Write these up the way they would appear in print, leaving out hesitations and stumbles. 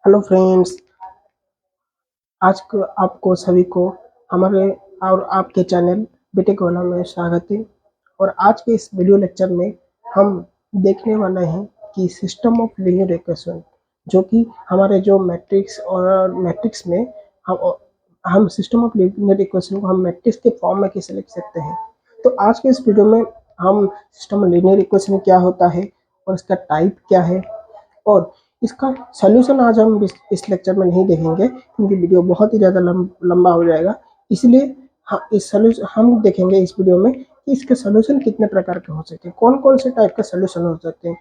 Hello friends, आज को आपको सभी को हमारे और आपके चैनल बीटेक वाला में स्वागत है। और आज के इस वीडियो लेक्चर में हम देखने वाले हैं कि सिस्टम ऑफ लीनियर इक्वेशन, जो कि हमारे जो मैट्रिक्स और मैट्रिक्स में हम सिस्टम ऑफ लीनियर इक्वेशन को हम मैट्रिक्स के फॉर्म में कैसे लिख सकते हैं। तो आज के इस वीडियो में हम सिस्टम ऑफ लीनियर इक्वेशन क्या होता है और इसका टाइप क्या है और इसका सॉल्यूशन आज हम इस लेक्चर में नहीं देखेंगे, क्योंकि वीडियो बहुत ही ज़्यादा लंबा हो जाएगा। इसलिए इस सॉल्यूशन हम देखेंगे इस वीडियो में कि इसके सॉल्यूशन कितने प्रकार के हो सकते हैं, कौन कौन से टाइप का सॉल्यूशन हो सकते हैं।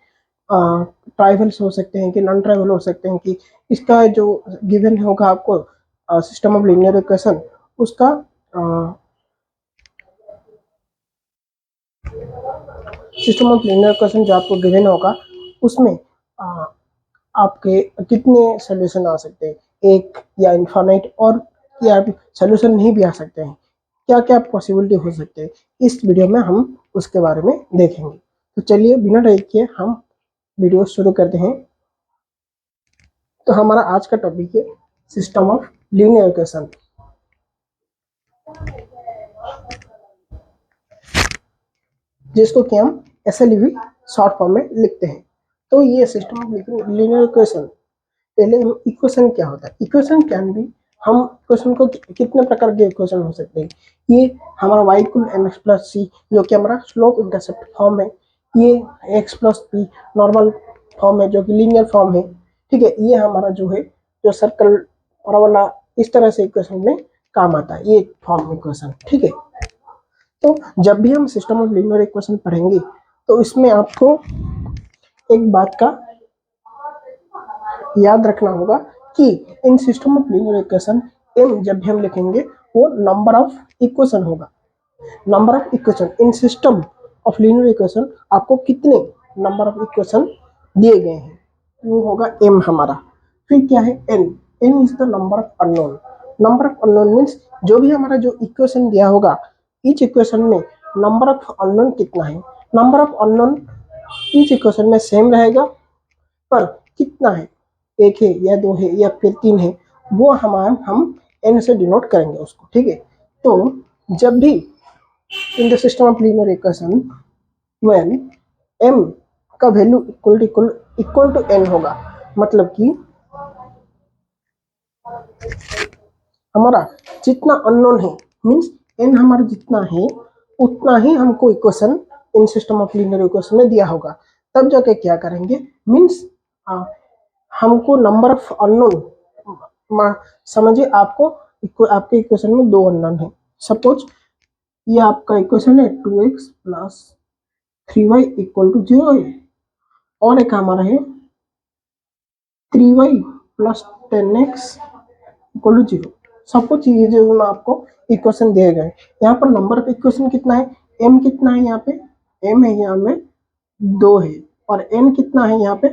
ट्राइवल्स हो सकते हैं कि नॉन ट्राइवल हो सकते हैं, कि इसका जो गिवन होगा आपको सिस्टम ऑफ लीनियर इक्वेशन, उसका सिस्टम ऑफ लीनियर इक्वेशन जो आपको गिवन होगा उसमें आपके कितने सॉल्यूशन आ सकते हैं, एक या इनफाइनाइट, और या सॉल्यूशन नहीं भी आ सकते हैं, क्या क्या पॉसिबिलिटी हो सकते हैं। इस वीडियो में हम उसके बारे में देखेंगे। तो चलिए बिना देरी किए हम वीडियो शुरू करते हैं। तो हमारा आज का टॉपिक है सिस्टम ऑफ लीनियर इक्वेशन, जिसको कि हम एसएलईवी शॉर्ट फॉर्म में लिखते हैं। तो ये सिस्टम ऑफ लीनियर इक्वेशन, पहले हम इक्वेशन क्या होता है। इक्वेशन कैन बी, हम इक्वेशन को कितने प्रकार के इक्वेशन हो सकते हैं। ये हमारा y इक्वल mx प्लस सी, जो कि हमारा स्लोप इंटरसेप्ट फॉर्म है। ये x plus P normal form है, जो कि लीनियर फॉर्म है। ठीक है, ये हमारा जो है जो सर्कल पैराबोला इस तरह से इक्वेशन में काम आता है, ये फॉर्म इक्वेशन। ठीक है, तो जब भी हम सिस्टम ऑफ लीनियर इक्वेशन पढ़ेंगे तो इसमें आपको एक बात का याद रखना होगा कि in system of linear equation m जब भी हम लिखेंगे वो नंबर ऑफ इक्वेशन होगा। Number of equation in system of linear equation, आपको कितने नंबर ऑफ इक्वेशन दिए गए हैं वो होगा m हमारा। फिर क्या है n, n is the number of unknown. Number of unknown means जो भी हमारा जो इक्वेशन दिया होगा, ईच इक्वेशन में नंबर ऑफ अननोन कितना है। Number of unknown each equation में सेम रहेगा, पर कितना है, एक है या दो है या फिर तीन है, वो हम n से डिनोट करेंगे उसको। ठीक है, तो जब भी इन the system of linear equation when m का वैल्यू इक्वल टू n होगा, मतलब कि हमारा जितना अननोन है, मीन्स n हमारा जितना है उतना ही हमको equation in system of linear equation में दिया होगा। तब जाके क्या करेंगे, मीन्स हमको नंबर ऑफ अननोन, समझिए आपको आपके इक्वेशन में दो अननोन है। सपोज ये आपका इक्वेशन है 2x plus 3y equal to 0 है, और एक हमारा है 3y plus 10x equal to 0। Suppose ये जो आपको इक्वेशन दिए गए, यहाँ पर नंबर ऑफ इक्वेशन कितना है, m कितना है, यहाँ पे m है, यहाँ में 2 है, और n कितना है, यहाँ पे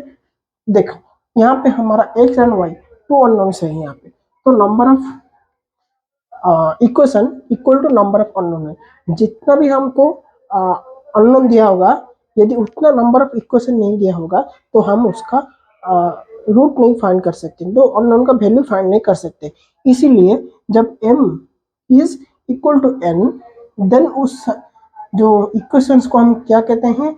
देखो, यहाँ पे हमारा x and y two unknowns है यहाँ पे। तो number of equation equal to number of unknown है। जितना भी हमको अननोन दिया होगा, यदि उतना नंबर ऑफ इक्वेशन नहीं दिया होगा तो हम उसका रूट नहीं फाइंड कर सकते, तो अननोन का वैल्यू फाइंड नहीं कर सकते। इसीलिए जब m is equal to n, then उस जो इक्वेशंस को हम क्या कहते हैं,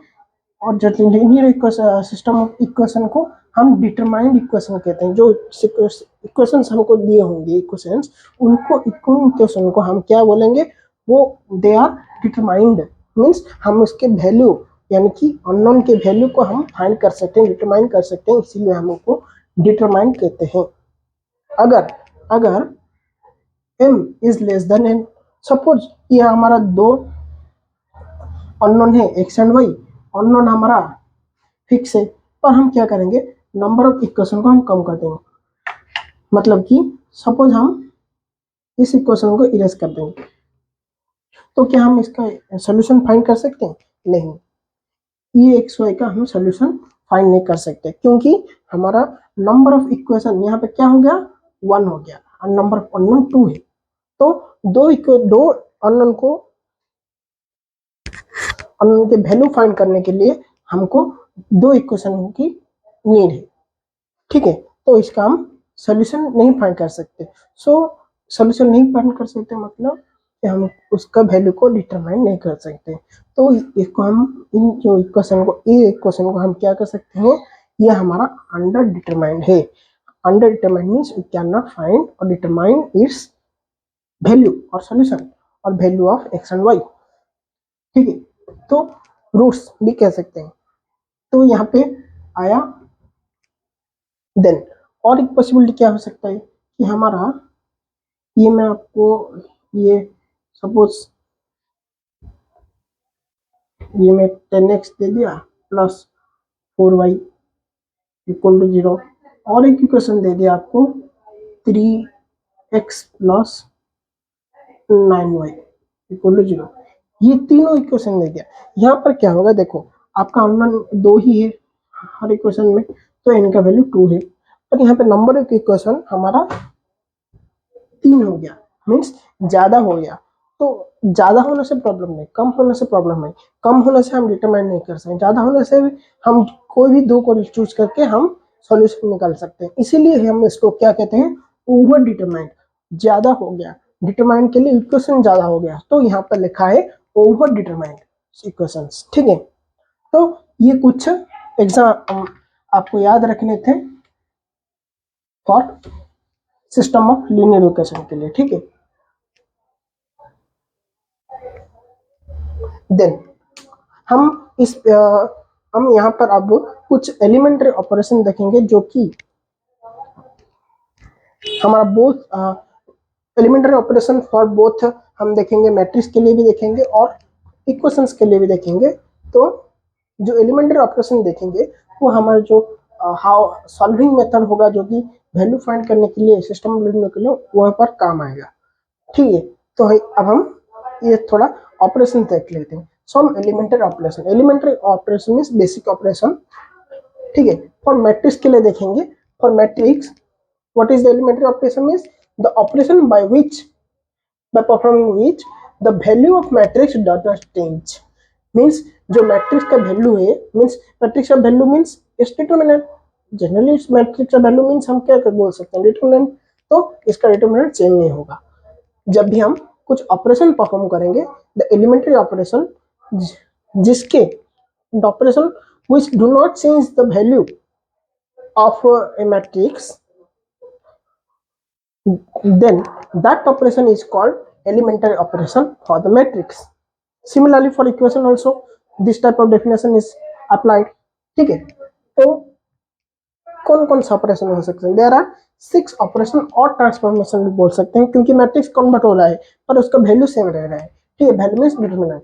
और जो लीनियर सिस्टम ऑफ इक्वेशन को हम डिटरमाइंड इक्वेशन कहते हैं। जो इक्वेशंस हमको दिए होंगे इक्वेशंस, उनको इक्वेशन को हम क्या बोलेंगे, वो दे आर डिटरमाइंड, मीन्स हम उसके वैल्यू यानी कि अननोन के वैल्यू को हम फाइंड कर सकते हैं, डिटरमाइन कर सकते हैं, इसीलिए हम उनको डिटरमाइंड कहते हैं। अगर m is less then n, suppose ये हमारा दो अननोन है x एंड y, अननोन हमारा फिक्स है, पर हम क्या करेंगे, नंबर ऑफ इक्वेशन को हम कम कर देंगे। मतलब कि सपोज हम इस इक्वेशन को इरेज कर देंगे, तो क्या हम इसका सॉल्यूशन फाइंड कर सकते हैं? नहीं, ये एक्स वाई का हम सॉल्यूशन फाइंड नहीं कर सकते, क्योंकि हमारा नंबर ऑफ इक्वेशन यहाँ पे क्या हो गया, 1 हो गया, और नंबर ऑफ अननोन 2 है। तो दो अननोन के वैल्यू फाइंड करने के लिए हमको दो इक्वेशन की नीड है। ठीक है, तो इसका हम सोल्यूशन नहीं फाइंड कर सकते। सो सोल्यूशन नहीं फाइंड कर सकते मतलब कि हम उसका वैल्यू को डिटरमाइन नहीं कर सकते। तो इसको हम इन जो इक्वेशन को ये इक्वेशन को हम क्या कर सकते हैं, ये हमारा अंडर डिटरमाइंड है। Underdetermined means we can not find और डिटरमाइन इट्स वैल्यू और सोल्यूशन और value of x and y. ठीक है, तो रूट्स भी कह सकते हैं। तो यहाँ पे आया देन और एक पॉसिबिलिटी क्या हो सकता है कि हमारा ये मैं आपको ये सपोज ये मैं 10x दे दिया प्लस 4y इक्वल टू 0 और एक इक्वेशन दे दिया आपको 3x plus 9y equal to 0। ये तीनों इक्वेशन दे दिया। यहाँ पर क्या होगा देखो, आपका अननोन 2 ही है हर इक्वेशन में, तो n का वैल्यू 2 है। और यहाँ पे नंबर एक इक्वेशन हमारा 3 हो गया, मीन्स ज्यादा हो गया। तो ज्यादा होने से प्रॉब्लम नहीं, कम होने से प्रॉब्लम है। कम होने से हम डिटरमाइन नहीं कर सकते, ज्यादा होने से हम कोई भी 2 को चूज करके हम सॉल्यूशन निकाल सकते हैं। इसीलिए हम इसको क्या कहते हैं, ओवर डिटरमाइंड। ज्यादा हो गया, डिटरमाइंड के लिए इक्वेशन ज्यादा हो गया, तो यहाँ पर लिखा है ओवर डिटरमाइंड इक्वेशंस। ठीक है, तो ये कुछ एग्जाम आपको याद रखने थे for system of linear equation के लिए। ठीक है, देन हम यहाँ पर अब कुछ एलिमेंट्री ऑपरेशन देखेंगे जो कि हमारा both elementary operation for both हम देखेंगे, मैट्रिक्स के लिए भी देखेंगे और इक्वेशंस के लिए भी देखेंगे। तो जो एलिमेंट्री ऑपरेशन देखेंगे वो हमारा जो हाउ सॉल्विंग मेथड होगा, जो कि वैल्यू फाइंड करने के लिए, सिस्टम लिखने के लिए वहाँ पर काम आएगा। ठीक है, तो अब हम ये थोड़ा ऑपरेशन देख लेते हैं। Some elementary operation, elementary operation means basic operation. ठीक है, फॉर मैट्रिक्स के लिए देखेंगे। For matrix what is the elementary operation is the operation by performing which the value of matrix does not change। means जो matrix का value है, means matrix का value means it's determinant. Generally इस matrix का value means हम क्या कर बोल सकते हैं, डिटरमिनेंट। तो इसका डिटरमिनेंट चेंज नहीं होगा। जब भी हम कुछ ऑपरेशन परफॉर्म करेंगे, द एलिमेंट्री ऑपरेशन जिसके the operation which do not change the value of a matrix, then that operation is called elementary operation for the matrix। Similarly for equation also this type of definition is applied। ठीक है, तो कौन कौन सा operation हो सकते हैं, there are 6 operation और ट्रांसफॉर्मेशन भी बोल सकते हैं, क्योंकि मैट्रिक्स कन्वर्ट हो रहा है पर उसका वैल्यू सेम रह रहा है। ठीक है, वैल्यू मींस डिटरमिनेंट।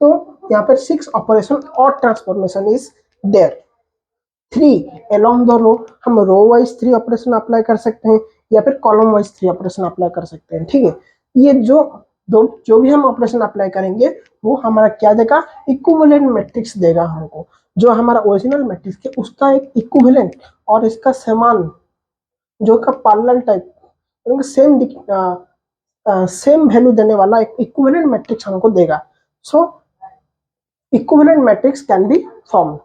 तो यहाँ पर 6 ऑपरेशन और transformation is there. 3 along the row, हम रो वाइज 3 ऑपरेशन अप्लाई कर सकते हैं या फिर कॉलम वाइज 3 ऑपरेशन अप्लाई कर सकते हैं। ठीक है, ये जो भी हम ऑपरेशन अप्लाई करेंगे वो हमारा क्या देगा, इक्विवेलेंट मैट्रिक्स देगा हमको। जो हमारा ओरिजिनल मैट्रिक्स है उसका एक इक्विवेलेंट और इसका समान जो का पैरेलल टाइप सेम वैल्यू देने वाला एक इक्विवेलेंट मैट्रिक्स हमको देगा। So equivalent matrix can be form.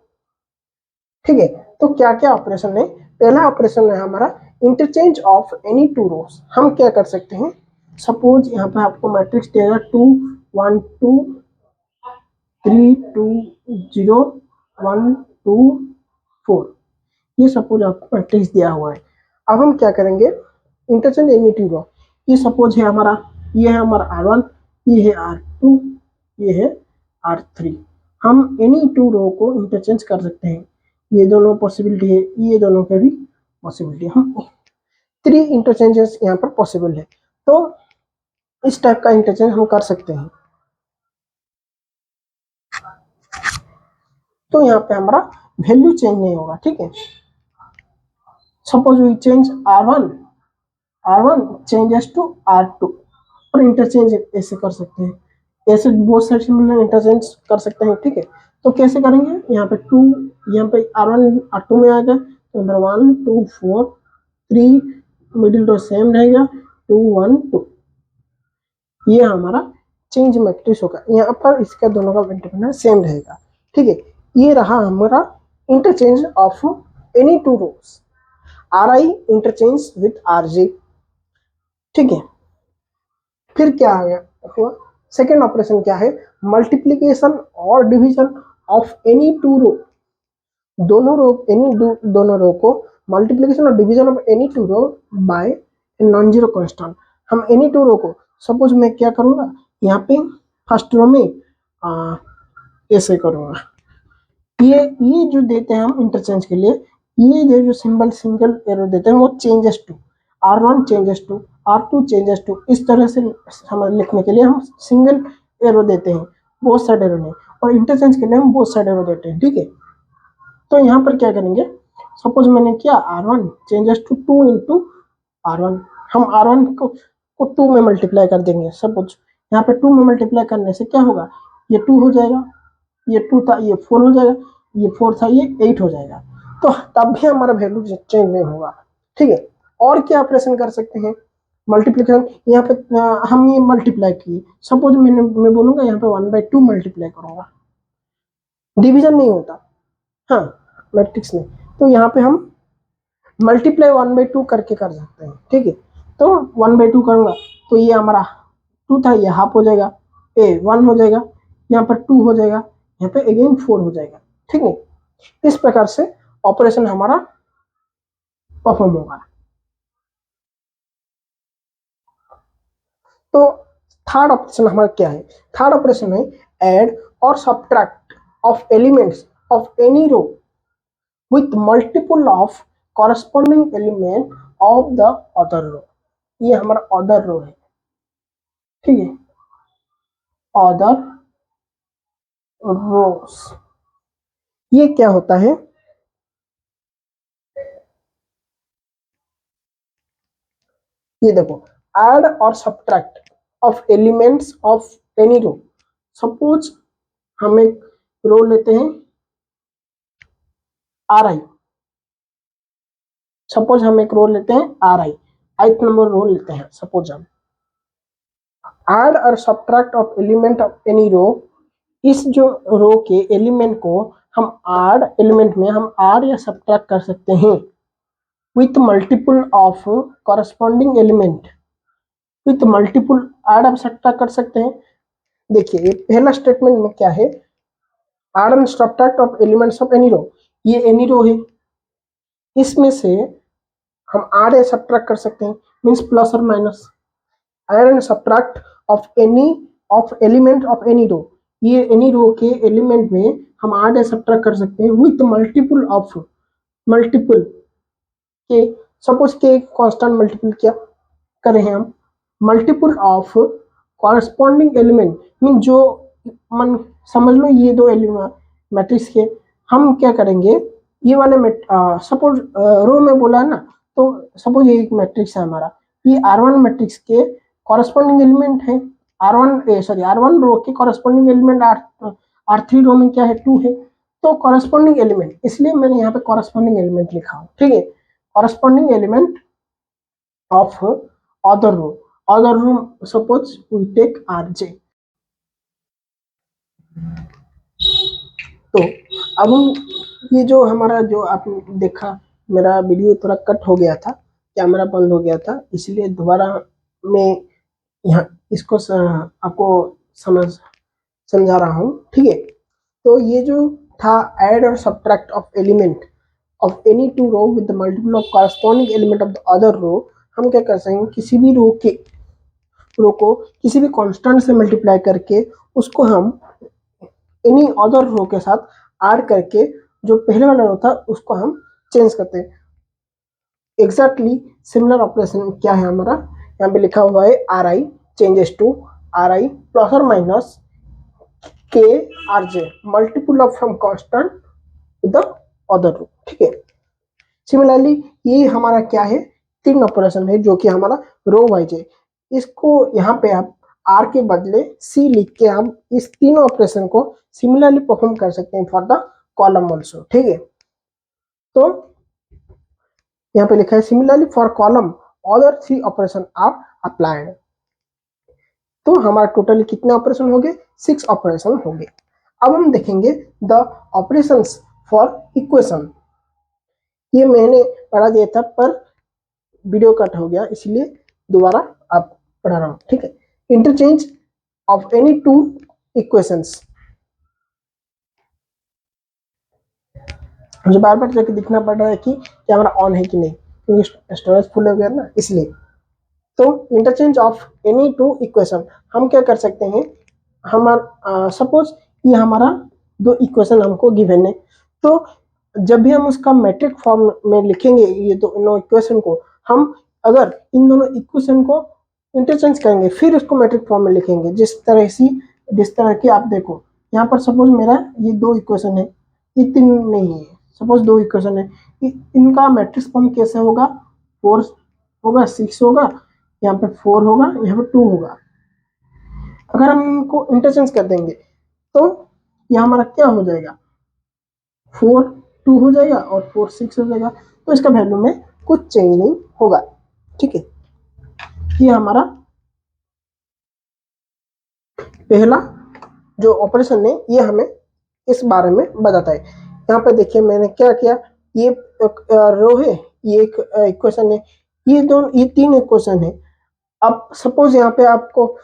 ठीक है, तो क्या क्या ऑपरेशन है, पहला ऑपरेशन है हमारा इंटरचेंज ऑफ एनी 2 रोज। हम क्या कर सकते हैं, सपोज यहाँ पे आपको मैट्रिक्स देगा 2 1 2 3 2 0 1 2 4। ये सपोज आपको मैट्रिक्स दिया हुआ है। अब हम क्या करेंगे, इंटरचेंज एनी 2 रो। ये सपोज है हमारा, ये है हमारा R1, ये है R2, ये है R3। हम एनी 2 रो को इंटरचेंज कर सकते हैं। ये दोनों पॉसिबिलिटी है, ये दोनों पे भी पॉसिबिलिटी है। हम 3 इंटरचेंजेस यहाँ पर पॉसिबल है, तो इस टाइप का इंटरचेंज हम कर सकते हैं। तो यहाँ पे हमारा वैल्यू चेंज नहीं होगा। ठीक है, suppose we change R1 changes to R2 और इंटरचेंज ऐसे कर सकते हैं, ऐसे बहुत सारे सिमिलर इंटरचेंज कर सकते हैं। ठीक है, तो कैसे करेंगे, यहाँ पे 2 यहाँ पे R1 R2 में आ गया, तो नंबर 1 2 4 3 मिडिल तो सेम रहेगा 2 1 2। ये हमारा चेंज मैट्रिक्स होगा, यहाँ पर इसका दोनों का डिटरमिनेंट सेम रहेगा। ठीक है, ये रहा हमारा interchange of any 2 rows. R I interchange with R J, ठीक है। फिर क्या आ गया हुआ, सेकेंड ऑपरेशन क्या है, मल्टीप्लीकेशन और division of any two row, दोनों रो दोनों रो को मल्टीप्लीकेशन और division of any two row by non zero constant. हम एनी टू रो को, सपोज मैं क्या करूंगा यहाँ पे फर्स्ट रो में ऐसे करूंगा, ये जो देते हैं हम इंटरचेंज के लिए, ये जो सिंबल सिंगल एरो देते हैं वो changes to R1 changes to R2 changes to, इस तरह से हम लिखने के लिए हम सिंगल एरो देते हैं, बोथ साइड एरो नहीं, और इंटरचेंज के लिए हम बोथ साइड एरो देते हैं, ठीक है। तो यहाँ पर क्या करेंगे, सपोज मैंने किया R1 changes to 2 into R1, हम R1 को 2 में मल्टीप्लाई कर देंगे, सपोज यहाँ पे 2 में मल्टीप्लाई करने से क्या होगा, ये 2 हो जाएगा, ये 2 था ये 4 हो जाएगा, ये 4 था ये 8 हो जाएगा, तो तब भी हमारा वैल्यू चेंज नहीं होगा, ठीक है। और क्या ऑपरेशन कर सकते हैं, मल्टीप्लिकेशन, यहाँ पे हम ये मल्टीप्लाई किए, सपोज मैं बोलूंगा यहाँ पे 1/2 मल्टीप्लाई करूंगा, डिवीजन नहीं होता, हाँ मैट्रिक्स में, तो यहाँ पे हम मल्टीप्लाई 1/2 करके कर सकते हैं, ठीक है। तो 1/2 करूंगा तो ये हमारा 2 था, ये हाफ हो जाएगा, 1 हो जाएगा, यहाँ पर 2 हो जाएगा, यहाँ पे अगेन 4 हो जाएगा, ठीक है। इस प्रकार से ऑपरेशन हमारा परफॉर्म होगा। तो थर्ड ऑपरेशन हमारा क्या है, थर्ड ऑपरेशन है ऐड और subtract of elements of any row with multiple of corresponding element of the other row, ये हमारा अदर रो है, ठीक है, अदर रोज। ये क्या होता है, ये देखो, ऐड और subtract of elements of any row, suppose हम एक रो लेते हैं आर आई, सपोज हम एक रो लेते हैं आर आई, 8 नंबर रो लेते हैं, सपोज हम ऐड और subtract of element of any row, इस जो रो के एलिमेंट को हम ऐड एलिमेंट में हम ऐड या सब्ट्रैक्ट कर सकते हैं with multiple of corresponding element, with multiple add और सब्ट्रैक्ट कर सकते हैं। देखिए ये पहला स्टेटमेंट में क्या है, add and subtract of elements of any row, ये एनी रो है, इसमें से हम ऐड या सब्ट्रैक्ट कर सकते हैं, मींस प्लस और minus, add and subtract of any of element of any row, ये एनी रो के एलिमेंट में हम ऐड या सब्ट्रैक्ट कर सकते हैं विथ मल्टीपल ऑफ, मल्टीपल के, सपोज के कांस्टेंट मल्टीपल क्या करें हैं हम, multiple of corresponding element, mean जो मन समझ लो ये दो एलिमेंट मैट्रिक्स के, हम क्या करेंगे, ये वाले सपोज रो में बोला है ना, तो सपोज ये एक मैट्रिक्स है हमारा, ये R1 मैट्रिक्स के कॉरेस्पॉन्डिंग एलिमेंट है, R1 रो के कॉरेस्पॉन्डिंग एलिमेंट R3 रो में क्या है 2 है, तो कॉरेस्पॉन्डिंग एलिमेंट, इसलिए मैंने यहाँ पे कॉरेस्पॉन्डिंग एलिमेंट लिखा हूँ, ठीक है, corresponding element of other row, suppose we take RJ, तो अब हम ये जो हमारा जो आपने देखा, मेरा वीडियो थोड़ा कट हो गया था, कैमरा बंद हो गया था, इसलिए दोबारा मैं यहाँ इसको आपको समझा रहा हूँ, ठीक है। तो ये जो था ऐड और subtract of element of any two row with the multiple of corresponding element of the other row, हम क्या कर सकते हैं, किसी भी रो को किसी भी कांस्टेंट से मल्टीप्लाई करके उसको हम एनी अदर रो के साथ ऐड करके जो पहले वाला रो था उसको हम चेंज करते हैं। एग्जैक्टली सिमिलर ऑपरेशन क्या है हमारा, यहाँ पे लिखा हुआ है R I changes to R I plus और minus K R J multiple of some constant with the other row, ठीक है। सिमिलरली ये हमारा क्या है, 3 ऑपरेशन है जो कि हमारा रो वाइज है, इसको यहाँ पे आप आर के बदले सी लिख के हम इस तीनों ऑपरेशन को सिमिलरली परफॉर्म कर सकते हैं फॉर द कॉलम ऑल्सो, ठीक है। तो यहाँ पे लिखा है similarly for column other 3 operation are applied, तो हमारा टोटली कितने ऑपरेशन हो गए, 6 ऑपरेशन हो गए। अब हम देखेंगे द ऑपरेशंस फॉर इक्वेशन, ये मैंने पढ़ा दिया था पर वीडियो कट हो गया, इसलिए दोबारा आप पढ़ा रहा हूँ, ठीक है। Interchange of any two equations, मुझे बार बार जाके दिखना पड़ रहा है कि कैमरा ऑन है कि नहीं, क्योंकि स्टोरेज फुल हो गया ना, इसलिए। तो interchange of any two equation, हम क्या कर सकते हैं, हमारा सपोज ये हमारा दो इक्वेशन हमको गिवन है, तो जब भी हम उसका मैट्रिक फॉर्म में लिखेंगे ये दोनों इक्वेशन को, हम अगर इन दोनों इक्वेशन को इंटरचेंज करेंगे फिर उसको मैट्रिक फॉर्म में लिखेंगे, जिस तरह की आप देखो यहाँ पर सपोज मेरा ये दो इक्वेशन है, ये तीन नहीं है, सपोज दो इक्वेशन है, इनका मैट्रिक्स फॉर्म कैसे होगा, 4 होगा, 6 होगा, यहाँ पे 4 होगा, यहाँ पे 2 होगा। अगर हम इनको इंटरचेंज कर देंगे तो ये हमारा क्या हो जाएगा, 4 2 हो जाएगा और 4 6 हो जाएगा, तो इसका वैल्यू में कुछ चेंज नहीं होगा, ठीक है। ये हमारा पहला जो ऑपरेशन है ये हमें इस बारे में बताता है। यहाँ पे देखिए मैंने क्या किया, ये एक रो है, ये एक इक्वेशन है, ये तीन इक्वेशन है। अब सपोज यहाँ पे आपको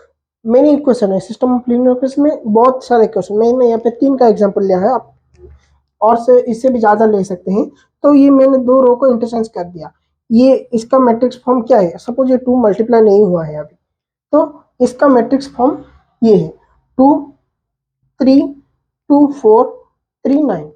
मेनी इक्वेशन है, सिस्टम ऑफ लीनियर इक्वेशन में बहुत सारे इक्वेशन, मैंने यहाँ पे 3 का एग्जांपल लिया है, आप और से इससे भी ज्यादा ले सकते हैं। तो ये मैंने दो रो को इंटरचेंज कर दिया, ये इसका मैट्रिक्स फॉर्म क्या है, सपोज ये 2 मल्टीप्लाई नहीं हुआ है अभी, तो इसका मैट्रिक्स फॉर्म ये है 2 3 2 4 3 9।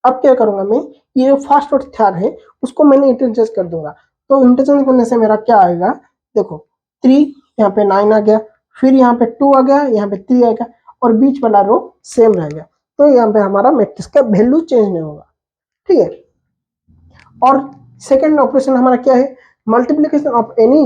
अब क्या करूंगा मैं, ये जो फर्स्ट और थर्ड है उसको मैंने इंटरचेंज कर दूंगा, तो इंटरचेंज करने से मेरा क्या आएगा, देखो 3 यहाँ पे 9 आ गया, फिर यहाँ पे 2 आ गया, यहाँ पे 3 आएगा, और बीच वाला रो सेम रह गया, तो यहाँ पे हमारा मैट्रिक्स का वैल्यू चेंज नहीं होगा, ठीक है। और सेकेंड ऑपरेशन हमारा क्या है, multiplication of any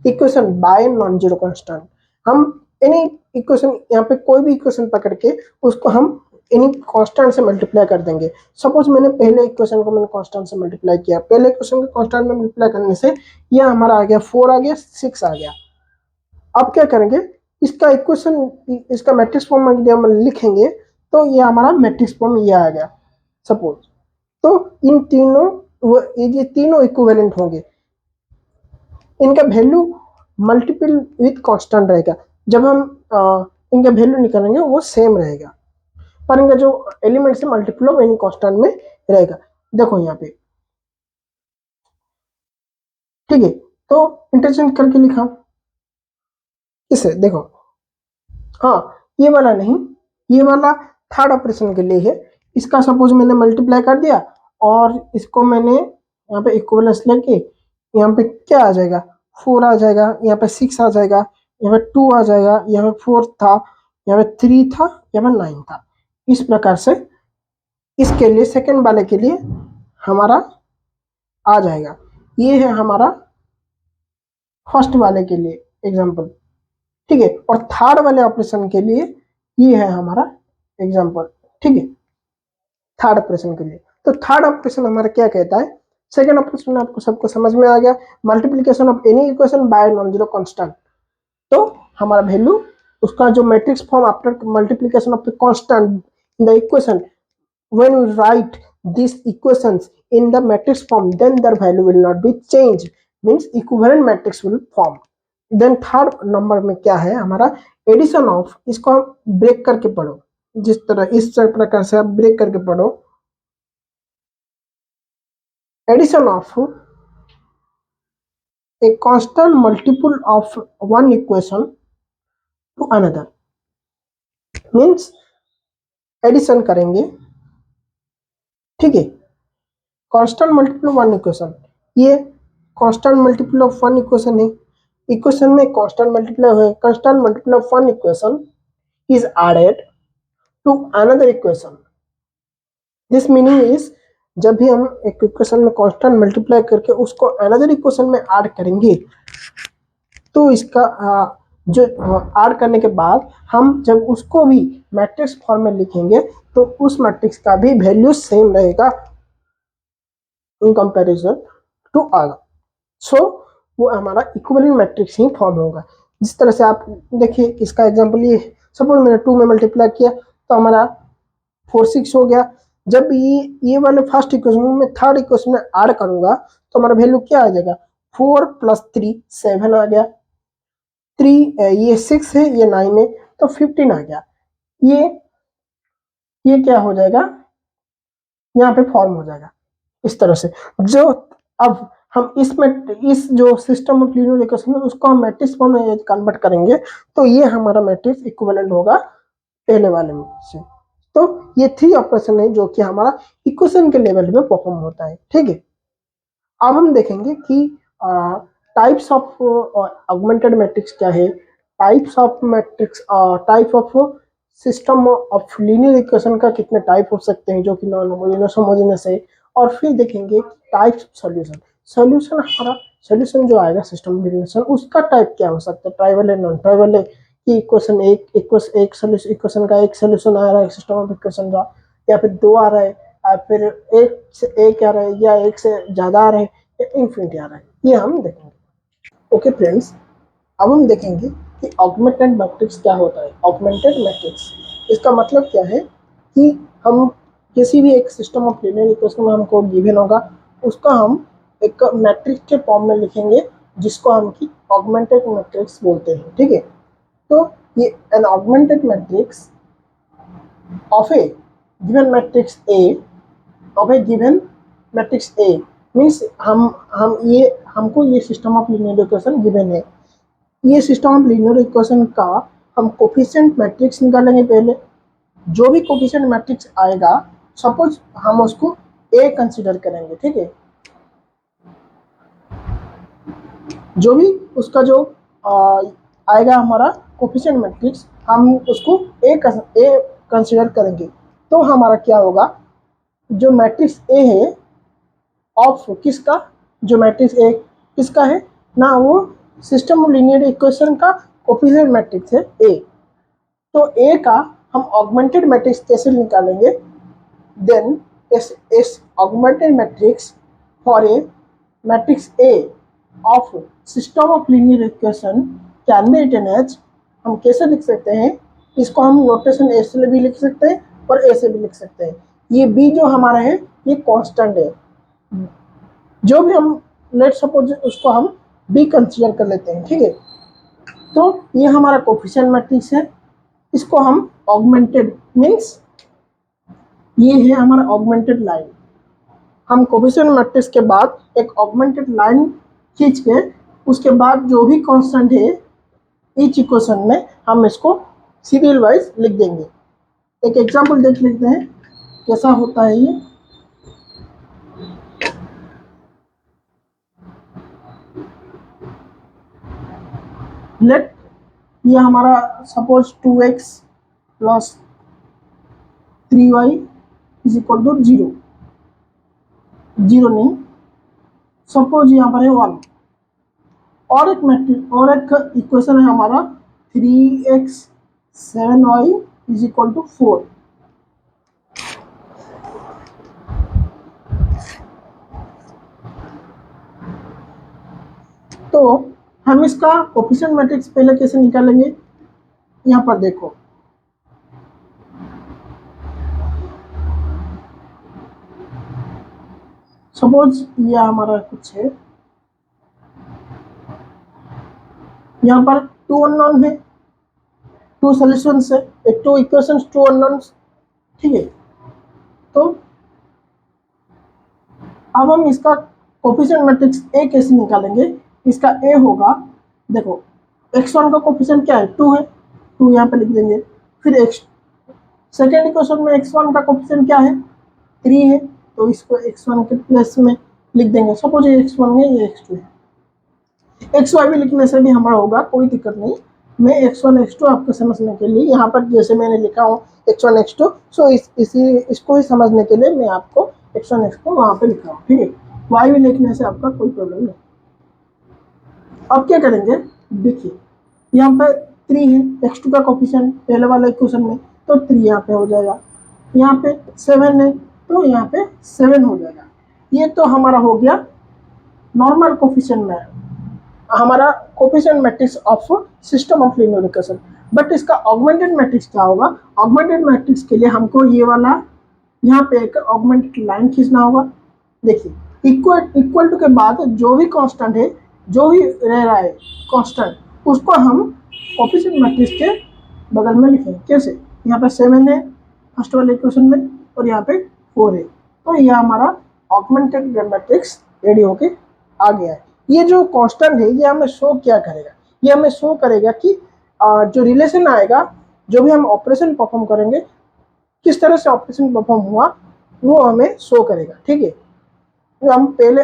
equation by non zero constant. हम एनी इक्वेशन, यहाँ पे कोई भी इक्वेशन पकड़ के उसको हम एनी कांस्टेंट से मल्टीप्लाई कर देंगे। सपोज मैंने पहले इक्वेशन को मैंने कांस्टेंट से मल्टीप्लाई किया, पहले इक्वेशन को कांस्टेंट में मल्टीप्लाई करने से यह हमारा आ गया 4 आ गया, 6 आ गया। अब क्या करेंगे, इसका इक्वेशन, इसका मैट्रिक्स फॉर्म में लिखेंगे, तो ये हमारा मैट्रिक्स फॉर्म ये आ गया सपोज। तो इन तीनों, ये तीनों इक्विवेलेंट होंगे, इनका वैल्यू मल्टीपल विथ कांस्टेंट रहेगा, जब हम इनका वैल्यू निकालेंगे वो सेम रहेगा, पर इनका जो एलिमेंट से मल्टीपल ऑफ एनी कांस्टेंट में रहेगा। देखो यहाँ पे, ठीक है, तो इंटरचेंज करके लिखा इसे, देखो हाँ ये वाला नहीं, ये वाला थर्ड ऑपरेशन के लिए है। इसका सपोज मैंने मल्टीप्लाई कर दिया और इसको मैंने यहाँ पे इक्विवेलेंस लेके, यहाँ पे क्या आ जाएगा, 4 आ जाएगा, यहाँ पे 6 आ जाएगा, यहाँ पे 2 आ जाएगा, यहाँ पे 4 था, यहाँ पे 3 था, यहाँ पे 9 था। इस प्रकार से इसके लिए सेकंड वाले के लिए हमारा आ जाएगा। ये है हमारा फर्स्ट वाले के लिए एग्जाम्पल, ठीक है। और थर्ड वाले ऑपरेशन के लिए ये है हमारा एग्जाम्पल, ठीक है, थर्ड ऑपरेशन के लिए। तो थर्ड ऑपरेशन हमारा क्या कहता है, सेकंड ऑपरेशन आपको सबको समझ में आ गया, multiplication of any equation by non zero constant. तो हमारा वैल्यू, उसका जो matrix form after multiplication of the constant in the equation, when we write these equations in the matrix form, then their value will not be changed, means equivalent matrix will form। then third number में क्या है हमारा, addition of, इसको हम break करके पढ़ो, जिस तरह इस प्रकार से आप ब्रेक करके पढ़ो, addition of a constant multiple of one equation to another, means addition करेंगे, ठीक है, constant multiple of one equation, ये constant multiple of one equation है, इक्वेशन में कांस्टेंट मल्टीप्लाई हुए, constant multiple of one equation is added to another equation. This meaning is, जब भी हम एक इक्वेशन में कांस्टेंट मल्टीप्लाई करके उसको अनदर इक्वेशन में ऐड करेंगे, तो इसका जो ऐड करने के बाद हम जब उसको भी मैट्रिक्स फॉर्म में लिखेंगे तो उस मैट्रिक्स का भी वैल्यू सेम रहेगा इन कंपैरिजन टू अदर। सो वो हमारा इक्विवेलेंट मैट्रिक्स ही फॉर्म होगा। जिस तरह से आप देखिए, इसका एग्जांपल ये, सपोज मैंने 2 में मल्टीप्लाई किया तो हमारा 4 6 हो गया, जब ये वाले फर्स्ट इक्वेशन में थर्ड इक्वेशन में ऐड करूंगा तो हमारा वैल्यू क्या आ जाएगा, 4 + 3 7 आ गया, 3 ये 6 है, ये 9 है, तो 15 आ गया। ये क्या हो जाएगा, यहाँ पे फॉर्म हो जाएगा इस तरह से। जो अब हम इस जो सिस्टम ऑफ लीनियर इक्वेशन है उसको हम मैट्रिक्स फॉर्म में कन्वर्ट करेंगे तो ये हमारा मैट्रिक्स इक्विवेलेंट होगा पहले वाले में से। तो ये 3 ऑपरेशन है जो कि हमारा इक्वेशन के लेवल में परफॉर्म होता है, ठीक है। अब हम देखेंगे कि टाइप्स ऑफ ऑगमेंटेड मैट्रिक्स क्या है, types of matrix, type of system of linear equation का कितने टाइप हो सकते हैं जो कि नॉन होमोजेनस होमोजेनस है, और फिर देखेंगे टाइप्स ऑफ सॉल्यूशन। सॉल्यूशन हमारा सॉल्यूशन जो आएगा सिस्टम ऑफ लीनियर इक्वेशन उसका टाइप क्या हो सकता है, ट्राइवल है, नॉन ट्राइवल है, कि इक्वेशन एक सॉल्यूशन, इक्वेशन का एक सॉल्यूशन आ रहा है सिस्टम ऑफ इक्वेशन का, या फिर 2 आ रहा है, या फिर एक से एक आ रहा है, या एक से ज्यादा आ रहा है, या इन्फिनिटी आ रहा है, ये हम देखेंगे। ओके फ्रेंड्स, अब हम देखेंगे कि ऑगमेंटेड मैट्रिक्स क्या होता है। ऑगमेंटेड मैट्रिक्स इसका मतलब क्या है कि हम किसी भी एक सिस्टम ऑफ लीनियर इक्वेशन में हमको गिवन होगा उसका हम एक मैट्रिक्स के फॉर्म में लिखेंगे जिसको हम की ऑगमेंटेड मैट्रिक्स बोलते हैं, ठीक है। तो ये an augmented matrix of a given matrix A, of a given matrix A means हम ये हमको ये system of linear equation given है, ये सिस्टम ऑफ लीनियर इक्वेशन का हम कोफिशिएंट मैट्रिक्स निकालेंगे पहले। जो भी कोफिशिएंट मैट्रिक्स आएगा सपोज हम उसको ए कंसीडर करेंगे, ठीक है। जो भी उसका जो आएगा हमारा कोफिशिएंट मैट्रिक्स हम उसको ए कंसीडर करेंगे, तो हमारा क्या होगा, जो मैट्रिक्स ए है ऑफ किसका, जो मैट्रिक्स ए किसका है ना, वो सिस्टम ऑफ लीनियर इक्वेशन का कोफिशिएंट मैट्रिक्स है ए। तो ए का हम ऑगमेंटेड मैट्रिक्स कैसे निकालेंगे, देन इस augmented matrix for a matrix A of system of linear equation can be written as, हम कैसे लिख सकते हैं, इसको हम नोटेशन ए से भी लिख सकते हैं और ए से भी लिख सकते हैं। ये बी जो हमारा है ये कांस्टेंट है, जो भी हम लेट सपोज उसको हम बी कंसीडर कर लेते हैं, ठीक है। तो ये हमारा कोफिशिएंट मैट्रिक्स है, इसको हम ऑगमेंटेड मीन्स ये है हमारा ऑगमेंटेड लाइन। हम कोफिशिएंट मैट्रिक्स के बाद एक ऑगमेंटेड लाइन खींच के उसके बाद जो भी कांस्टेंट है ईच इक्वेशन में हम इसको सीरियल वाइज लिख देंगे। एक एग्जांपल देख लेते हैं कैसा होता है ये। लेट ये हमारा suppose 2x + 3y is equal to 0, 0 नहीं, सपोज यहाँ पर है 1, और एक मैट्रिक्स और एक इक्वेशन है हमारा 3x 7y is equal to 4। तो हम इसका कोफिशिएंट मैट्रिक्स पहले कैसे निकालेंगे, यहाँ पर देखो, सपोज ये हमारा कुछ है, यहाँ पर 2 अननोन है, 2 सॉल्यूशंस है, एक 2 इक्वेशंस 2 अननोन्स, ठीक है। तो अब हम इसका कोफिशिएंट मैट्रिक्स ए कैसे निकालेंगे, इसका ए होगा, देखो x1 का कोफिशिएंट क्या है 2 है, 2 यहाँ पे लिख देंगे। फिर x सेकेंड इक्वेशन में x1 का कोफिशिएंट क्या है 3 है, तो इसको x1 के प्लेस में लिख देंगे, सपोज ये x1 है ये x2 है। xy भी लिखने से भी हमारा होगा, कोई दिक्कत नहीं। मैं x1 x2 आपको समझने के लिए यहाँ पर जैसे मैंने लिखा हूँ x1 x2, सो इसको ही समझने के लिए मैं आपको x1 x2 वहाँ पे लिखा हूँ, ठीक है। y भी लिखने से आपका कोई प्रॉब्लम नहीं। अब क्या करेंगे, देखिए यहाँ पे 3 है, x2 का कोफिशिएंट पहले वाले इक्वेशन में, तो 3 यहाँ पे हो जाएगा। यहाँ पे 7 है तो यहाँ पे 7 हो जाएगा। ये तो हमारा हो गया नॉर्मल कोफिशिएंट में हमारा coefficient matrix of system of linear equation. But इसका ऑगमेंटेड मैट्रिक्स क्या होगा, ऑगमेंटेड मैट्रिक्स के लिए हमको ये वाला यहाँ पे एक ऑगमेंटेड लाइन खींचना होगा। देखिए इक्वल टू के बाद जो भी कांस्टेंट है, जो भी रह रहा है कांस्टेंट, उसको हम कोएफिशिएंट मैट्रिक्स के बगल में लिखेंगे। कैसे? यहाँ पे 7 है फर्स्ट वाले इक्वेशन में और यहाँ पे 4 है, तो यह हमारा ऑगमेंटेड मैट्रिक्स रेडी होके आ गया है। ये जो कांस्टेंट है ये हमें शो क्या करेगा? ये हमें शो करेगा कि जो रिलेशन आएगा, जो भी हम ऑपरेशन परफॉर्म करेंगे, किस तरह से ऑपरेशन परफॉर्म हुआ वो हमें शो करेगा। ठीक है, तो हम पहले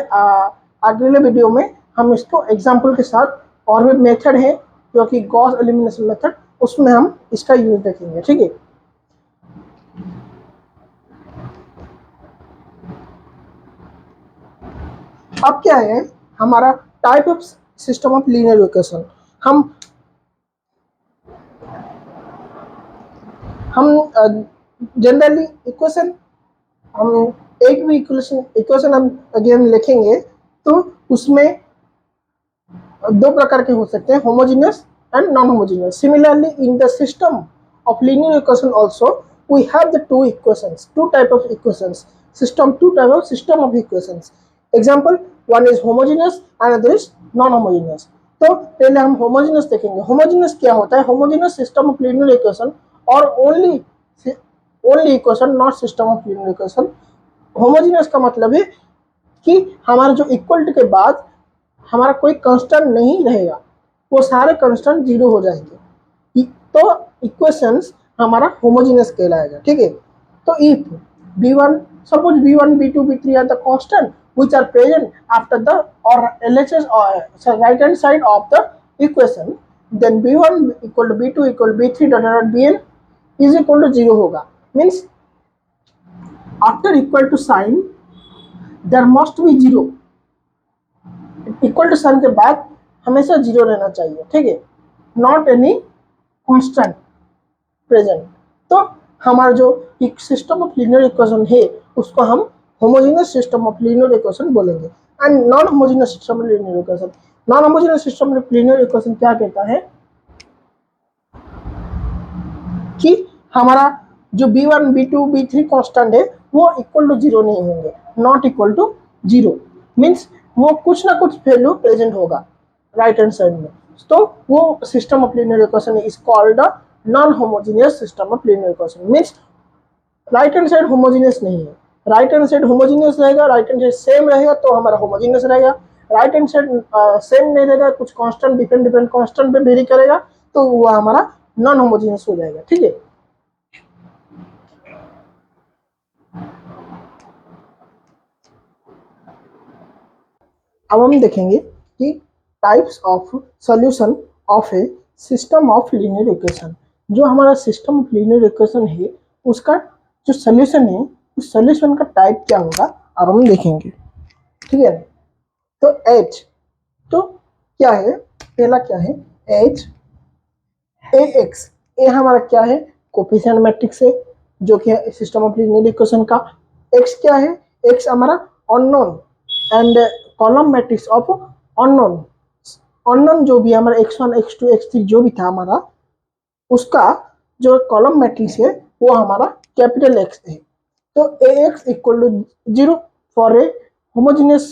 अगले वीडियो में हम इसको एग्जाम्पल के साथ, और भी मेथड है जो कि गॉस एलिमिनेशन मेथड, उसमें हम इसका यूज देखेंगे। ठीक है, अब क्या है हमारा type of system of linear equation. हम जनरली इक्वेशन, हम एक भी इक्वेशन हम अगेन लिखेंगे तो उसमें दो प्रकार के हो सकते हैं, homogeneous and non homogeneous. Similarly in the system of linear equation also we have the two type of equations, two type of system of equations. Example, one is homogeneous, another is non homogeneous. तो पहले हम homogeneous देखेंगे। homogeneous क्या होता है? homogeneous system of linear equation और only equation, not system of linear equation। homogeneous का मतलब है कि हमारा जो इक्वल टू के बाद हमारा कोई कांस्टेंट नहीं रहेगा, वो सारे कांस्टेंट जीरो हो जाएंगे, तो इक्वेशंस हमारा होमोजेनियस कहलाएगा। ठीक है, तो if b1, suppose b1 b2 b3 are the constant which are present after the और LHS or right hand side of the equation, then b1 equal to b2 equal to b3 dot dot bn is equal to 0 होगा। Means after equal to sign there must be 0, equal to sign के बाद हमेशा 0 रहना चाहिए। ठीक है, not any constant present. तो हमारा जो एक सिस्टम ऑफ लीनियर इक्वेशन है उसको हम homogeneous system of linear equation बोलेंगे। And non homogeneous system of linear equation, non homogeneous system of linear equation क्या कहता है कि हमारा जो b1 b2 b3 कांस्टेंट है वो इक्वल टू 0 नहीं होंगे, नॉट इक्वल टू 0 मीन्स वो कुछ ना कुछ वैल्यू प्रेजेंट होगा राइट हैंड साइड में, तो वो system of linear equation is called a non homogeneous system of linear equation. Means right hand side homogeneous नहीं है। राइट हैंड साइड होमोजेनियस रहेगा, राइट हैंड साइड सेम रहेगा तो हमारा होमोजेनियस रहेगा। राइट हैंड साइड सेम नहीं रहेगा, कुछ कांस्टेंट डिफरेंट कांस्टेंट पे वेरी करेगा, तो वो हमारा नॉन होमोजेनियस हो जाएगा। ठीक है, अब हम देखेंगे कि types of solution of A system of linear equation. जो हमारा सिस्टम ऑफ लीनियर इक्वेशन है उसका जो सॉल्यूशन है, उस सॉल्यूशन का टाइप क्या होगा अब हम देखेंगे। ठीक है, तो H, तो क्या है, पहला क्या है H AX, ए हमारा क्या है कोएफिशिएंट मैट्रिक्स है जो कि सिस्टम ऑफ लीनियर इक्वेशन का। X क्या है, X हमारा unknown and column matrix of unknown, unknown जो भी हमारा x1 x2 x3 जो भी था हमारा, उसका जो कॉलम मैट्रिक्स है वो हमारा कैपिटल X है। तो AX equal to 0 for A homogeneous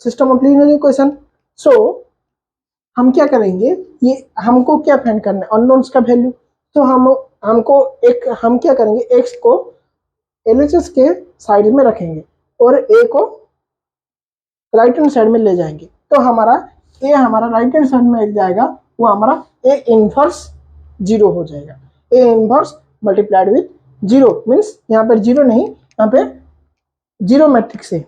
system of linear equation. So हम क्या करेंगे, ये हमको क्या फाइंड करना है, अननोन्स का वैल्यू। तो हम क्या करेंगे, X को LHS के साइड में रखेंगे और A को राइट हैंड साइड में ले जाएंगे, तो हमारा ए हमारा राइट हैंड साइड में जाएगा, वो हमारा ए इनवर्स 0 हो जाएगा। A inverse multiplied with 0 means यहाँ पर 0 नहीं, यहाँ पे 0 मैट्रिक्स है।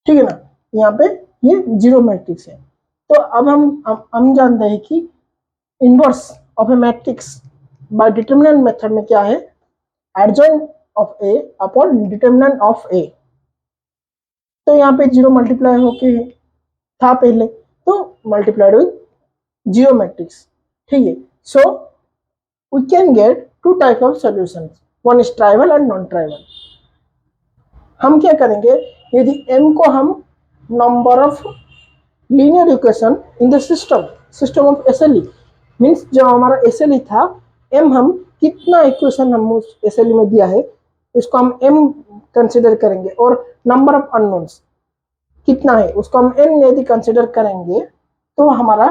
ठीक है ना, यहाँ पे ये 0 मैट्रिक्स है। तो अब हम जानते हैं कि inverse of A matrix by determinant method में क्या है, adjoint of A upon determinant of A. तो यहाँ पे 0 मल्टीप्लाई होके था पहले, तो मल्टीप्लाइड विथ 0 मैट्रिक्स। ठीक है, so we can get two type of solutions, one is trivial and non trivial. हम क्या करेंगे, यदि m को हम number of linear equation in the system of SLE, means जो हमारा एसएलई था, एम हम कितना इक्वेशन हम उस एसएलई में दिया है उसको हम एम कंसिडर करेंगे, और नंबर ऑफ अननोन्स कितना है उसको हम एन यदि कंसिडर करेंगे, तो हमारा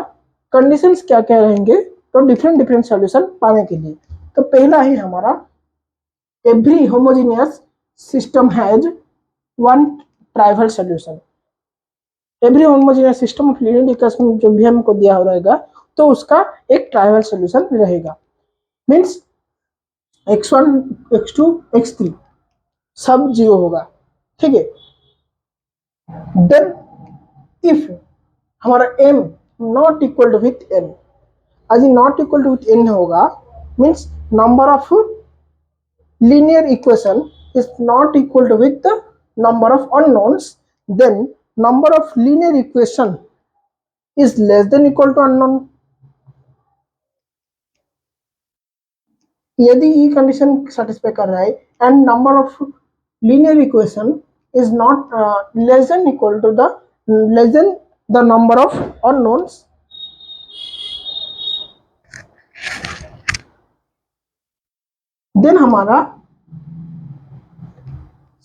कंडीशंस क्या क्या रहेंगे, तो डिफरेंट डिफरेंट सॉल्यूशन पाने के लिए। तो पहला है हमारा every homogeneous system has one trivial solution. Every homogeneous system of linear equation जो भी हमको दिया रहेगा तो उसका एक ट्राइवल सॉल्यूशन रहेगा। मीन्स x1 x2 x3 सब जीरो होगा, ठीक है। देन इफ हमारा m not equal to with n, यदि not equal to with n होगा, means number of linear equation is not equal to with the number of unknowns, then number of linear equation is less than equal to unknown। यदि ये condition satisfy कर रहा है and number of linear equation is not less than equal to the less than the number of unknowns, then हमारा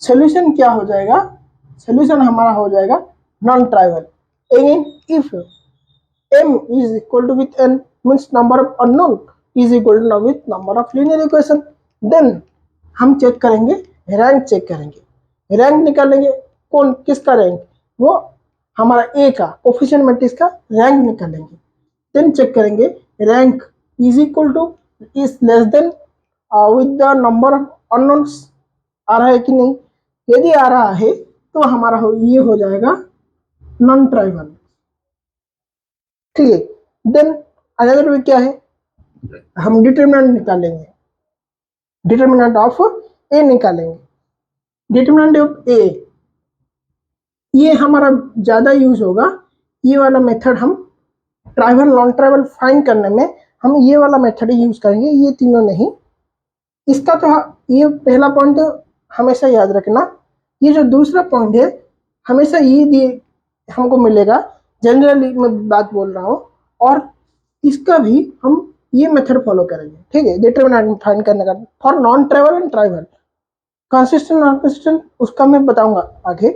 solution क्या हो जाएगा, solution हमारा हो जाएगा non trivial. Again if m is equal to with n means number of unknown is equal to with number of linear equation, then हम check करेंगे, rank check करेंगे, रैंक निकालेंगे। कौन किसका रैंक, वो हमारा ए का कोफिशिएंट मैट्रिक्स का रैंक निकालेंगे। देन चेक करेंगे rank is equal to is less than with the number of unknowns, आ रहा है कि नहीं। यदि आ रहा है तो हमारा ये हो जाएगा नॉन ट्राइवल, ठीक है। देन अनदर वे क्या है, हम डिटरमिनेंट निकालेंगे, डिटरमिनेंट ऑफ ए निकालेंगे। डिटरमिनेंट ऑफ ए ये हमारा ज्यादा यूज होगा, ये वाला मेथड हम ट्राइवल नॉन ट्राइवल फाइंड करने में हम ये वाला मेथड ही यूज करेंगे, ये तीनों नहीं। इसका तो ये पहला पॉइंट तो हमेशा याद रखना, ये जो दूसरा पॉइंट है हमेशा ये दिए हमको मिलेगा, जनरली मैं बात बोल रहा हूँ, और इसका भी हम ये मेथड फॉलो करेंगे, ठीक है। डिटरमिनेंट फाइंड करने का for non trivial and trivial, consistent non consistent उसका मैं बताऊंगा आगे,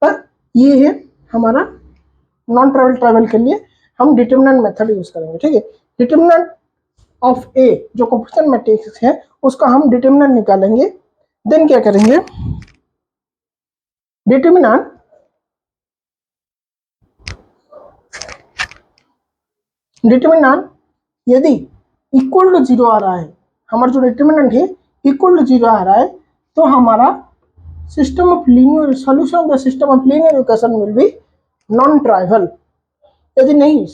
पर ये है हमारा नॉन ट्राइवल ट्राइवल के लिए हम डिटरमिनेंट मेथड यूज करेंगे, ठीक है। डिटरमिनेंट ऑफ ए जो कोफिशिएंट मैट्रिक्स है उसका हम डिटरमिनेंट निकालेंगे। देन क्या करेंगे, डिटरमिनेंट यदि इक्वल टू जीरो आ रहा है, हमारा जो डिटरमिनेंट है इक्वल टू जीरो आ रहा है, तो हमारा system of linear solution of the system of linear equation will be non trivial. यदि नहीं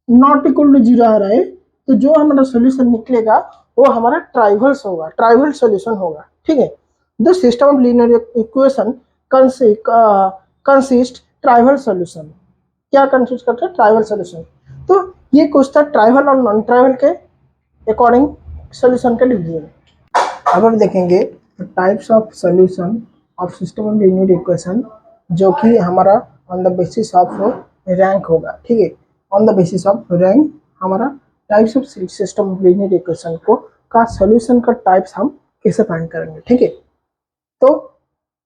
नॉट इक्वल टू जीरो आ रहा है तो जो हमारा सॉल्यूशन निकलेगा वो हमारा ट्राइवल्स होगा, ट्राइवल सॉल्यूशन होगा, ठीक है। The system of linear equation consist trivial solution, क्या कंसिस्ट करता है, ट्राइवल सॉल्यूशन। तो ये कुछ था ट्राइवल और नॉन ट्राइवल के अकॉर्डिंग सॉल्यूशन का डिवीजन। अब हम देखेंगे types of solution of system of linear equation, जो कि हमारा on the basis of rank होगा, ठीक है। On the basis of rank हमारा types of system of linear equation को का सॉल्यूशन का टाइप्स हम कैसे फाइंड करेंगे, ठीक है। तो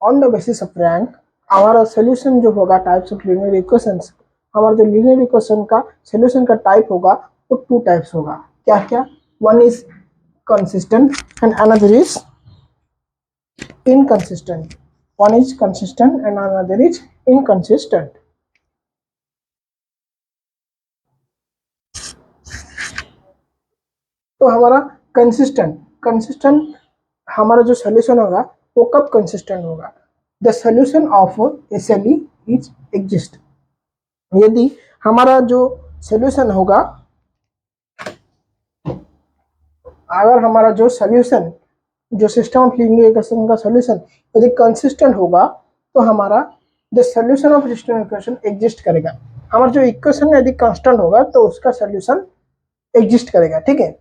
on the basis of rank हमारा सॉल्यूशन जो होगा टाइप्स ऑफ लीनियर इक्वेशंस, हमारा जो लीनियर इक्वेशन का सॉल्यूशन का टाइप होगा वो टू टाइप्स होगा, क्या क्या, one is consistent and another is inconsistent, one is consistent and another is inconsistent। तो हमारा कंसिस्टेंट हमारा जो सॉल्यूशन होगा वो कब कंसिस्टेंट होगा, the solution of SLE is exist. यदि हमारा जो सॉल्यूशन होगा, अगर हमारा जो सॉल्यूशन जो सिस्टम ऑफ लीनियर इक्वेशन का सॉल्यूशन यदि कंसिस्टेंट होगा तो हमारा the solution of system equation exist करेगा। हमारा जो इक्वेशन यदि कांस्टेंट होगा तो उसका सॉल्यूशन एग्जिस्ट करेगा, ठीक है।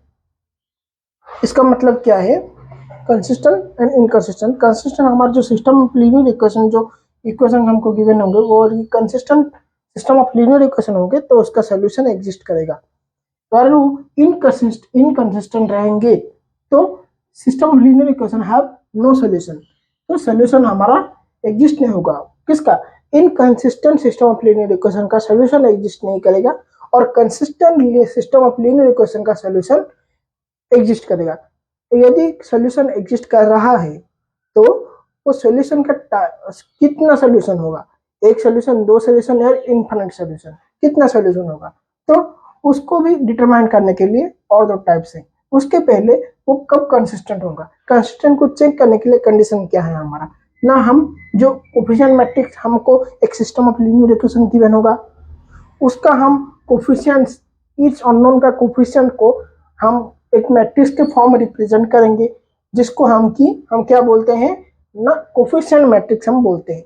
इसका मतलब क्या है, कंसिस्टेंट एंड इनकंसिस्टेंट। कंसिस्टेंट हमारा जो सिस्टम ऑफ लीनियर इक्वेशन जो इक्वेशन हमको गिवन होंगे वो consistent system of linear equation होंगे तो उसका सॉल्यूशन एग्जिस्ट करेगा। अगर वो इनकंसिस्टेंट रहेंगे तो system of linear equation have no solution, तो सोल्यूशन हमारा एग्जिस्ट नहीं होगा। किसका? Inconsistent system of linear equation का सोल्यूशन एग्जिस्ट नहीं करेगा और consistent system of linear equation का सोल्यूशन एग्जिस्ट करेगा। तो यदि सोल्यूशन एग्जिस्ट कर रहा है तो उस सोल्यूशन का कितना सोल्यूशन होगा, एक सोल्यूशन, दो सोल्यूशन या इनफिनिट सोल्यूशन, कितना सोल्यूशन होगा, तो उसको भी डिटरमाइन करने के लिए और दो टाइप्स हैं। उसके पहले वो कब कंसिस्टेंट होगा, कंसिस्टेंट को चेक करने के लिए कंडीशन क्या है हमारा, ना हम जो कोफिशिएंट मैट्रिक्स हमको एक system of linear equation given होगा उसका हम कोफिशिएंट्स, ईच अननोन का कोफिशिएंट को हम एक मैट्रिक्स के फॉर्म में रिप्रेजेंट करेंगे जिसको हम क्या बोलते हैं ना, कोफिशिएंट मैट्रिक्स हम बोलते हैं।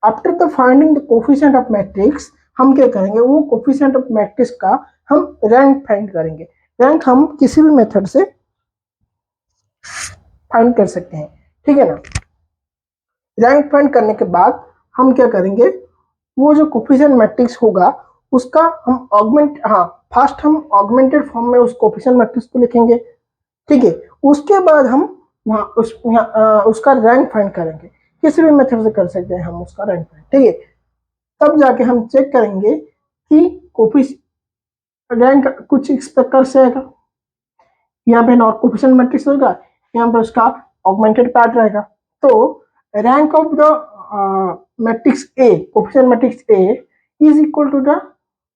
After the finding the coefficient of matrix हम क्या करेंगे, वो कोफिशिएंट ऑफ मैट्रिक्स का हम रैंक फाइंड करेंगे। रैंक हम किसी भी मेथड से फाइंड कर सकते हैं, ठीक है ना। रैंक फाइंड करने के बाद हम क्या करेंगे, वो जो कोफिशिएंट मैट्रिक्स होगा उसका हम फर्स्ट हम ऑगमेंटेड फॉर्म में उस कोफिशिएंट मैट्रिक्स को लिखेंगे, ठीक है। उसके बाद हम उसका रैंक फाइंड करेंगे, किसी भी मेथड से कर सकते हैं हम उसका रैंक फाइंड, ठीक है। तब जाके हम चेक करेंगे कि कोफिशिएंट रैंक कुछ इस प्रकार से आएगा, यहाँ पे नॉट कोफिशिएंट मैट्रिक्स होगा, यहाँ पे उसका ऑगमेंटेड पार्ट रहेगा। तो rank of the matrix A, coefficient matrix A is equal to the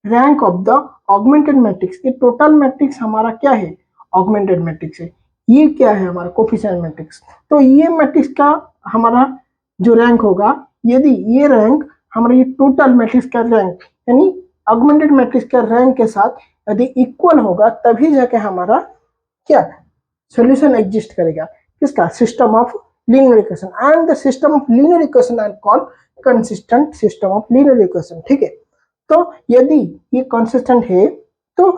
rank of the augmented matrix. ये टोटल मैट्रिक्स हमारा क्या है, ऑगमेंटेड मैट्रिक्स है। ये क्या है हमारा कोफिशिएंट मैट्रिक्स। तो ये मैट्रिक्स का हमारा जो रैंक होगा, यदि ये रैंक हमारा ये टोटल मैट्रिक्स का रैंक यानी ऑगमेंटेड मैट्रिक्स का रैंक के साथ यदि इक्वल होगा तभी जाके हमारा क्या सॉल्यूशन एग्जिस्ट करेगा, किसका, system of linear equation. And the system of linear equation are called consistent system of linear equation, ठीक है। तो यदि ये कंसिस्टेंट है तो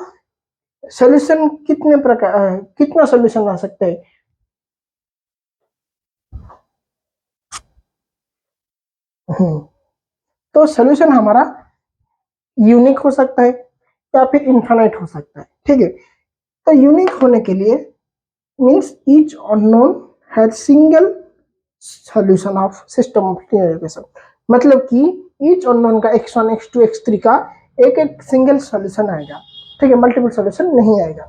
सॉल्यूशन कितना सॉल्यूशन आ सकता है, तो सॉल्यूशन हमारा यूनिक हो सकता है या फिर इनफाइनाइट हो सकता है, ठीक है। तो यूनिक होने के लिए means each unknown has single solution of system of linear equation, मतलब कि ईच अननोन का x1 x2 x3 का एक सिंगल सॉल्यूशन आएगा, ठीक है, मल्टीपल सॉल्यूशन नहीं आएगा।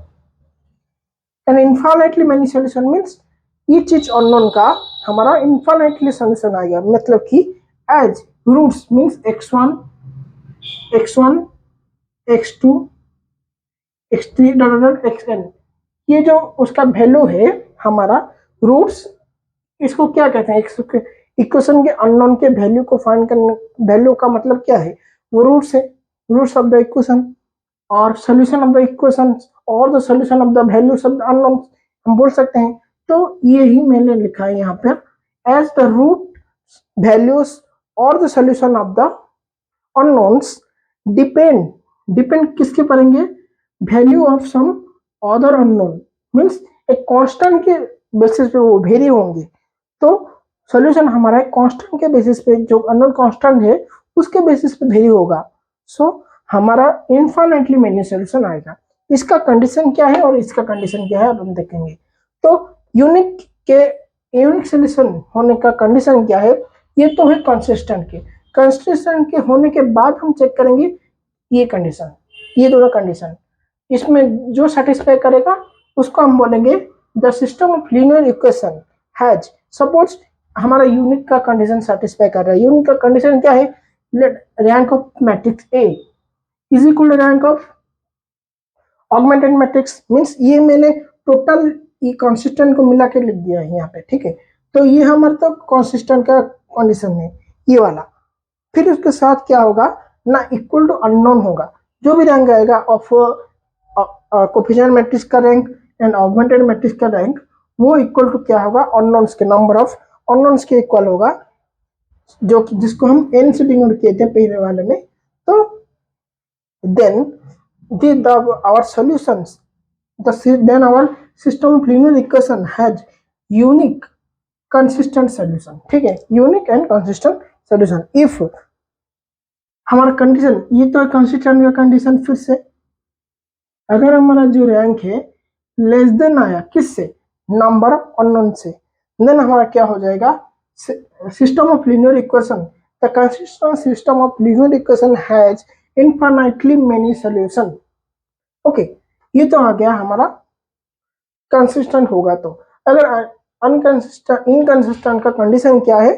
And infinitely many solution means each unknown का हमारा इनफाइनाइटली सॉल्यूशन आएगा, मतलब कि as roots means x1 x2 x3 xn, ये जो उसका वैल्यू है हमारा रूट्स, इसको क्या कहते हैं, इक्वेशन के अननोन के वैल्यू को फाइंड करने, वैल्यू का मतलब क्या है, वो रूट्स है, रूट्स ऑफ द इक्वेशन और सॉल्यूशन ऑफ द इक्वेशन और the solution of the values of the unknown हम बोल सकते हैं। तो ये ही मैंने लिखा है यहाँ पर, एज द रूट वैल्यूज और the solution of the unknowns depend किसके पड़ेंगे, value of some other unknown, means एक कांस्टेंट के बेसिस पे वो वेरी होंगे। तो सॉल्यूशन हमारा एक कांस्टेंट के बेसिस पे, जो अननोन कांस्टेंट है उसके बेसिस पे वेरी होगा। सो हमारा इनफाइनाइटली मेनी सॉल्यूशन आएगा। इसका कंडीशन क्या है और इसका कंडीशन क्या है अब हम देखेंगे। तो यूनिक सॉल्यूशन होने का कंडीशन क्या है, ये तो है कंसिस्टेंट के होने के बाद हम चेक करेंगे ये कंडीशन, ये दोनों कंडीशन, इसमें जो सेटिस्फाई करेगा उसको हम बोलेंगे the system of linear equation has, suppose हमारा यूनिक का कंडीशन सेटिस्फाई कर रहा है। यूनिक का कंडीशन क्या है, let rank of matrix A is equal to rank of augmented matrix, means ये मैंने टोटल ये कंसिस्टेंट को मिला के लिख दिया है यहाँ पे, ठीक है। तो ये हमारा तो कंसिस्टेंट का कंडीशन है ये वाला। फिर उसके साथ क्या होगा ना, इक्वल टू अननोन होगा, जो भी रैंक आएगा ऑफ कोफिशिएंट मैट्रिक्स का रैंक एंड ऑगमेंटेड मैट्रिक्स का रैंक, वो इक्वल टू क्या होगा, अननोन्स के नंबर ऑफ अननोन्स के इक्वल होगा, जो जिसको हम n से डिनोट किए थे पहले वाले में। तो then our solutions, then our system of linear equation has unique consistent solution, ठीक है, unique and consistent solution. If हमारा कंडीशन, ये तो कंसिस्टेंट का कंडीशन फिर से अगर हमारा जो रैंक है लेस देन आया किससे, नंबर ऑफ अननोन से, देन हमारा क्या हो जाएगा, system of linear equation, the consistent system of linear equation has infinitely many solution. Okay, ये तो आ गया हमारा कंसिस्टेंट होगा। तो अगर अनकंसिस्टेंट इनकंसिस्टेंट का कंडीशन क्या है,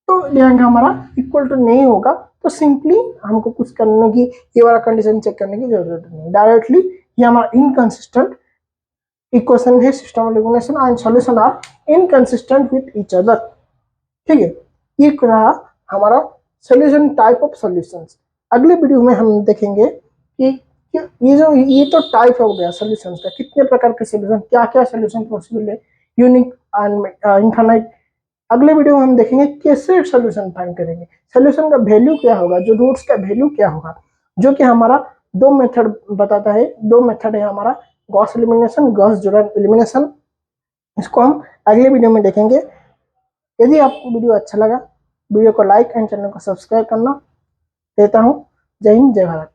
तो रैंक हमारा इक्वल टू नहीं होगा। तो सिंपली हमको कुछ करने की, ये वाला कंडीशन चेक करने की जरूरत नहीं, डायरेक्टली ये हमारा इनकंसिस्टेंट इक्वेशन है, system of equation and solution are inconsistent with each other. ठीक है, ये रहा हमारा सॉल्यूशन, टाइप ऑफ सॉल्यूशंस। अगले वीडियो में हम देखेंगे कि ये तो टाइप हो गया सॉल्यूशंस का, कितने प्रकार के सॉल्यूशन, क्या क्या सॉल्यूशन पॉसिबल है, यूनिक एंड इनफाइनाइट। अगले वीडियो में हम देखेंगे कैसे सॉल्यूशन फाइंड करेंगे, सॉल्यूशन का वैल्यू क्या होगा, जो रूट्स का वैल्यू क्या होगा, जो कि हमारा दो मेथड बताता है। दो मेथड है हमारा, Gauss elimination, Gauss Jordan elimination. इसको हम अगले वीडियो में देखेंगे। यदि आपको वीडियो अच्छा लगा, वीडियो को लाइक एंड चैनल को सब्सक्राइब करना देता हूँ। जय हिंद, जय भारत।